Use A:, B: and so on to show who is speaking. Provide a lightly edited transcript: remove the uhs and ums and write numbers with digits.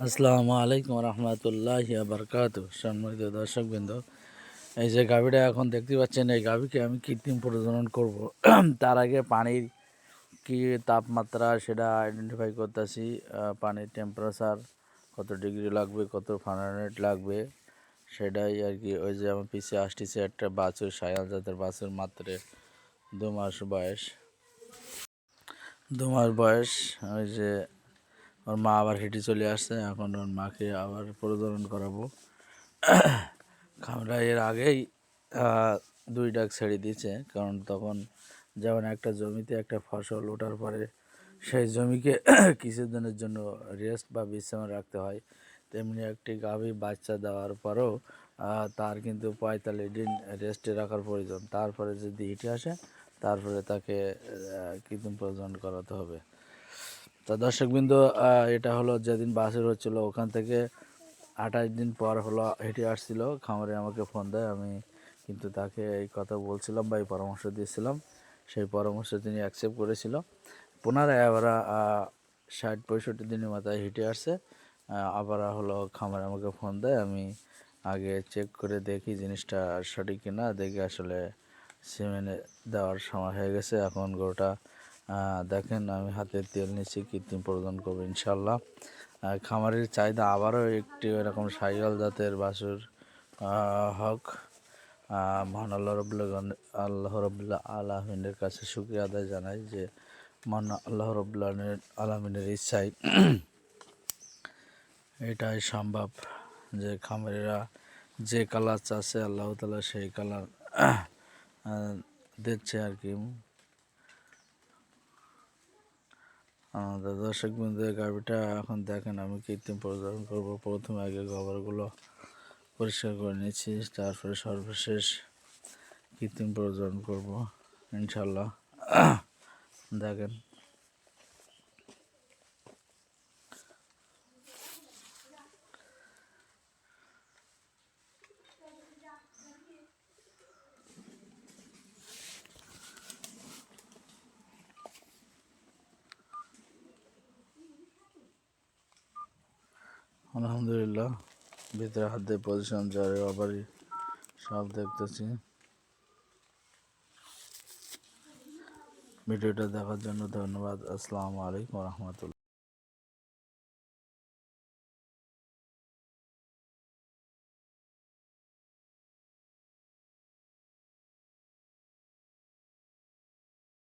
A: আসসালামু আলাইকুম রহমতুল্লাহি বারকাতু। সম্মানিত দর্শকবৃন্দ, এই যে গাভীটা এখন দেখতে পাচ্ছেন, এই গাভীকে আমি কৃত্রিম প্রজনন করব। তার আগে পানির কি তাপমাত্রা সেটা আইডেন্টিফাই করতেছি। পানির টেম্পারেচার কত ডিগ্রি লাগবে, কত ফারেনহাইট লাগবে, সেটাই আর কি। ওই যে আমার পিছিয়ে আসতেছে একটা বাছুর, শায়াল জাতের বাছুর, মাত্র 2 মাস বয়স। 2 মাস বয়স। ওই যে ওর মা আবার হেঁটে চলে আসছে, এখন ওর মাকে আবার প্রজনন করাবো। আমরা এর আগেই 2 ডাক ছেড়ে দিয়েছে, কারণ তখন যেমন একটা জমিতে একটা ফসল ওঠার পরে সেই জমিকে কিছুদিনের জন্য রেস্ট বা বিশ্রামে রাখতে হয়, তেমনি একটি গাভী বাচ্চা দেওয়ার পরেও তার কিন্তু 45 দিন রেস্টে রাখার প্রয়োজন। তারপরে যদি হিটে আসে, তারপরে তাকে কৃত্রিম প্রজনন করাতে হবে। তা দর্শকবৃন্দ, এটা হলো যেদিন বাছুর হচ্ছিলো, ওখান থেকে 28 দিন পর হলো হেঁটে আসছিল খামারে, আমাকে ফোন দেয়। আমি কিন্তু তাকে এই কথা বলছিলাম বা এই পরামর্শ দিয়েছিলাম, সেই পরামর্শ তিনি অ্যাকসেপ্ট করেছিল। পুনরায় আবার 60-65 দিনের মাথায় হেঁটে আসছে। আবার হলো খামারে আমাকে ফোন দেয়। আমি আগে চেক করে দেখি জিনিসটা সঠিক কিনা, দেখে আসলে সিমেন্ট দেওয়ার সময় হয়ে গেছে। এখন গরুটা দেখেন, আমি হাতে তেল নিচ্ছি, কৃত্রিম প্রজনন করবো ইনশাল্লাহ। খামারের চাহিদা আবারও একটি এরকম শাহিওয়াল জাতের বাছুর হক। মহান আল্লাহ রবুল্লাহ আলমিনের কাছে শুকরিয়া আদায় জানাই যে মহান আল্লাহ রবুল্লাহ আলমিনের ইচ্ছায় এটাই সম্ভব যে খামারিরা যে কালার চাচ্ছে, আল্লাহ তাআলা সেই কালার দিচ্ছে আর কি। আমাদের দর্শকবৃন্দ, গাভীটা এখন দেখেন আমি কৃত্রিম প্রজনন করবো। প্রথমে আগে গোবরগুলো পরিষ্কার করে নিচ্ছি, তারপরে সর্বশেষ কৃত্রিম প্রজনন করব ইনশাল্লাহ। দেখেন, আলহামদুলিল্লাহ ভিতরে হাত দিয়ে পজিশন জ্বরে আবারই সব দেখতেছি। ভিডিওটা দেখার জন্য ধন্যবাদ। আসসালামু আলাইকুম রহমতুল্লাহ।